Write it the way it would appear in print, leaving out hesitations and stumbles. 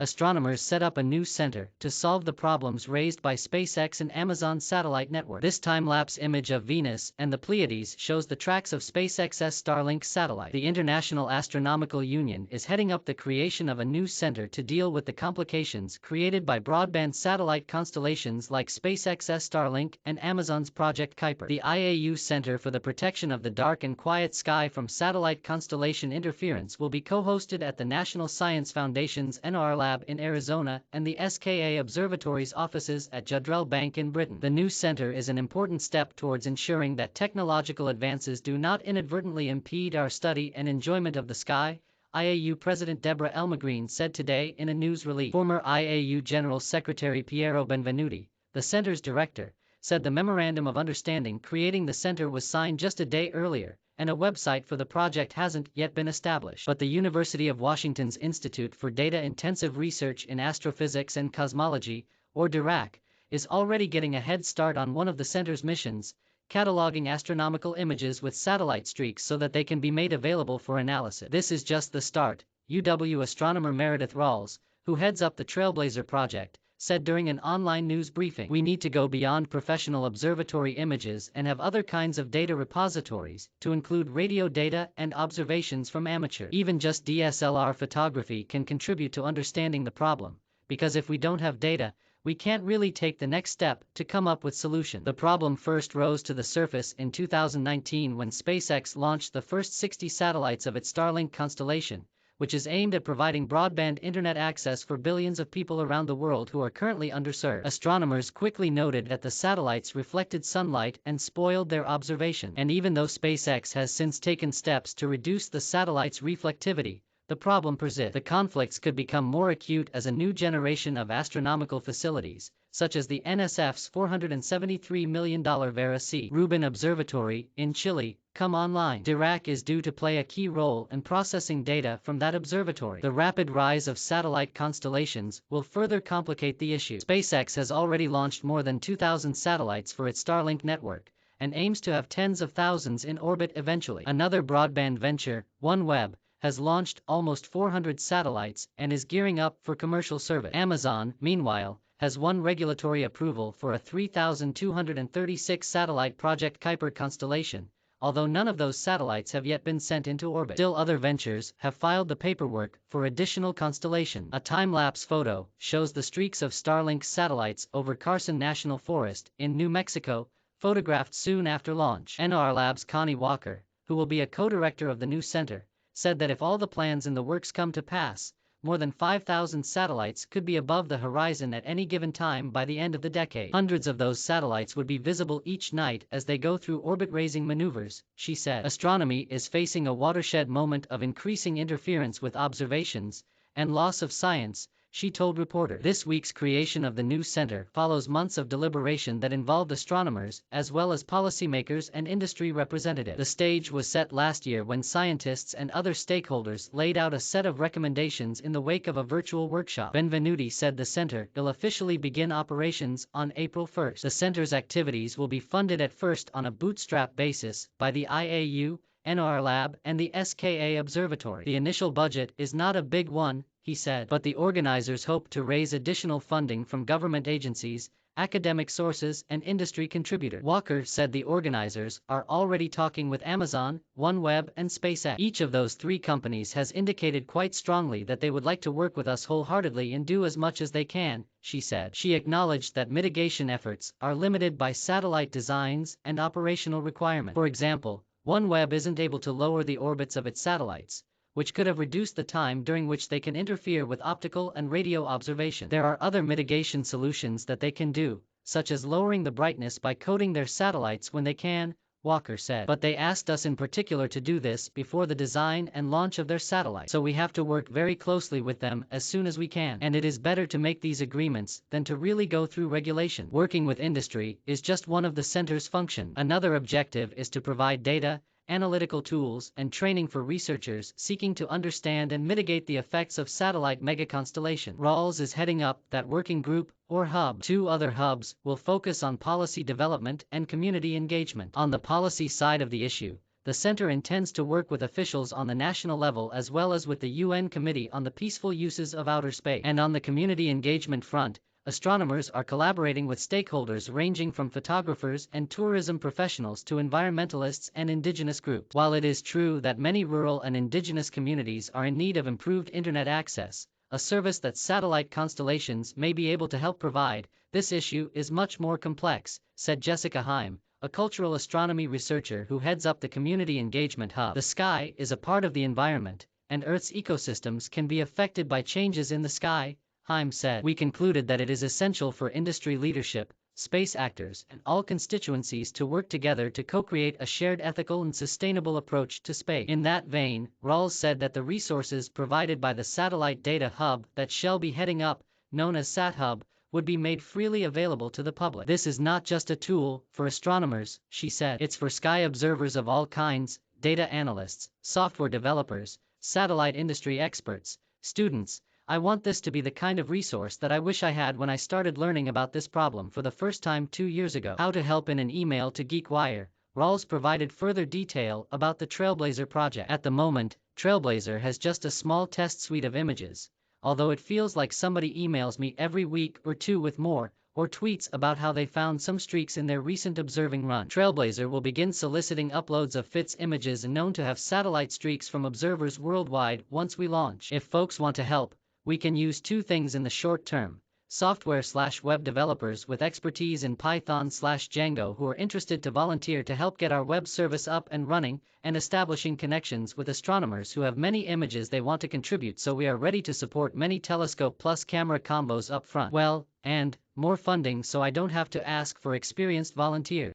astronomers set up a new center to solve the problems raised by SpaceX and Amazon's satellite network. This time-lapse image of Venus and the Pleiades shows the tracks of SpaceX's Starlink satellite. The International Astronomical Union is heading up the creation of a new center to deal with the complications created by broadband satellite constellations like SpaceX's Starlink and Amazon's Project Kuiper. The IAU Center for the Protection of the Dark and Quiet Sky from Satellite Constellation Interference will be co-hosted at the National Science Foundation's NR Lab in Arizona and the SKA Observatory's offices at Jodrell Bank in Britain. The new center is an important step towards ensuring that technological advances do not inadvertently impede our study and enjoyment of the sky, IAU President Deborah Elmagreen said today in a news release. Former IAU General Secretary Piero Benvenuti, the center's director, said the Memorandum of Understanding creating the center was signed just a day earlier, and a website for the project hasn't yet been established. But the University of Washington's Institute for Data-Intensive Research in Astrophysics and Cosmology, or DIRAC, is already getting a head start on one of the center's missions, cataloging astronomical images with satellite streaks so that they can be made available for analysis. This is just the start, UW astronomer Meredith Rawls, who heads up the Trailblazer project, said during an online news briefing. We need to go beyond professional observatory images and have other kinds of data repositories, to include radio data and observations from amateurs. Even just DSLR photography can contribute to understanding the problem, because if we don't have data, we can't really take the next step to come up with solutions. The problem first rose to the surface in 2019 when SpaceX launched the first 60 satellites of its Starlink constellation, which is aimed at providing broadband internet access for billions of people around the world who are currently underserved. Astronomers quickly noted that the satellites reflected sunlight and spoiled their observation. And even though SpaceX has since taken steps to reduce the satellite's reflectivity, the problem persists. The conflicts could become more acute as a new generation of astronomical facilities, such as the NSF's $473 million Vera C. Rubin Observatory in Chile, come online. DIRAC is due to play a key role in processing data from that observatory. The rapid rise of satellite constellations will further complicate the issue. SpaceX has already launched more than 2,000 satellites for its Starlink network, and aims to have tens of thousands in orbit eventually. Another broadband venture, OneWeb, has launched almost 400 satellites and is gearing up for commercial service. Amazon, meanwhile, has won regulatory approval for a 3,236 satellite Project Kuiper constellation, although none of those satellites have yet been sent into orbit. Still other ventures have filed the paperwork for additional constellation. A time-lapse photo shows the streaks of Starlink satellites over Carson National Forest in New Mexico, photographed soon after launch. NR Lab's Connie Walker, who will be a co-director of the new center, said that if all the plans in the works come to pass, more than 5,000 satellites could be above the horizon at any given time by the end of the decade. Hundreds of those satellites would be visible each night as they go through orbit-raising maneuvers, she said. Astronomy is facing a watershed moment of increasing interference with observations and loss of science, she told reporters. This week's creation of the new center follows months of deliberation that involved astronomers as well as policymakers and industry representatives. The stage was set last year when scientists and other stakeholders laid out a set of recommendations in the wake of a virtual workshop. Benvenuti said the center will officially begin operations on April 1st. The center's activities will be funded at first on a bootstrap basis by the IAU, NR Lab, and the SKA Observatory. The initial budget is not a big one, he said, but the organizers hope to raise additional funding from government agencies, academic sources, and industry contributors. Walker said the organizers are already talking with Amazon, OneWeb, and SpaceX. Each of those three companies has indicated quite strongly that they would like to work with us wholeheartedly and do as much as they can, she said. She acknowledged that mitigation efforts are limited by satellite designs and operational requirements. For example, OneWeb isn't able to lower the orbits of its satellites, which could have reduced the time during which they can interfere with optical and radio observation. There are other mitigation solutions that they can do, such as lowering the brightness by coating their satellites when they can, Walker said. But they asked us in particular to do this before the design and launch of their satellite. So we have to work very closely with them as soon as we can. And it is better to make these agreements than to really go through regulation. Working with industry is just one of the center's functions. Another objective is to provide data, analytical tools, and training for researchers seeking to understand and mitigate the effects of satellite megaconstellation. Rawls is heading up that working group, or hub. Two other hubs will focus on policy development and community engagement. On the policy side of the issue, the center intends to work with officials on the national level as well as with the UN Committee on the Peaceful Uses of Outer Space. And on the community engagement front, astronomers are collaborating with stakeholders ranging from photographers and tourism professionals to environmentalists and indigenous groups. While it is true that many rural and indigenous communities are in need of improved internet access, a service that satellite constellations may be able to help provide, this issue is much more complex, said Jessica Heim, a cultural astronomy researcher who heads up the Community Engagement Hub. The sky is a part of the environment, and Earth's ecosystems can be affected by changes in the sky, Heim said. We concluded that it is essential for industry leadership, space actors, and all constituencies to work together to co-create a shared ethical and sustainable approach to space. In that vein, Rawls said that the resources provided by the Satellite Data Hub that Shell be heading up, known as SatHub, would be made freely available to the public. This is not just a tool for astronomers, she said. It's for sky observers of all kinds, data analysts, software developers, satellite industry experts, students. I want this to be the kind of resource that I wish I had when I started learning about this problem for the first time 2 years ago. How to help. In an email to GeekWire, Rawls provided further detail about the Trailblazer project. At the moment, Trailblazer has just a small test suite of images, although it feels like somebody emails me every week or two with more, or tweets about how they found some streaks in their recent observing run. Trailblazer will begin soliciting uploads of FITS images known to have satellite streaks from observers worldwide once we launch. If folks want to help, we can use two things in the short term: software/web developers with expertise in Python/Django who are interested to volunteer to help get our web service up and running, and establishing connections with astronomers who have many images they want to contribute, so we are ready to support many telescope plus camera combos up front. Well, and more funding so I don't have to ask for experienced volunteers.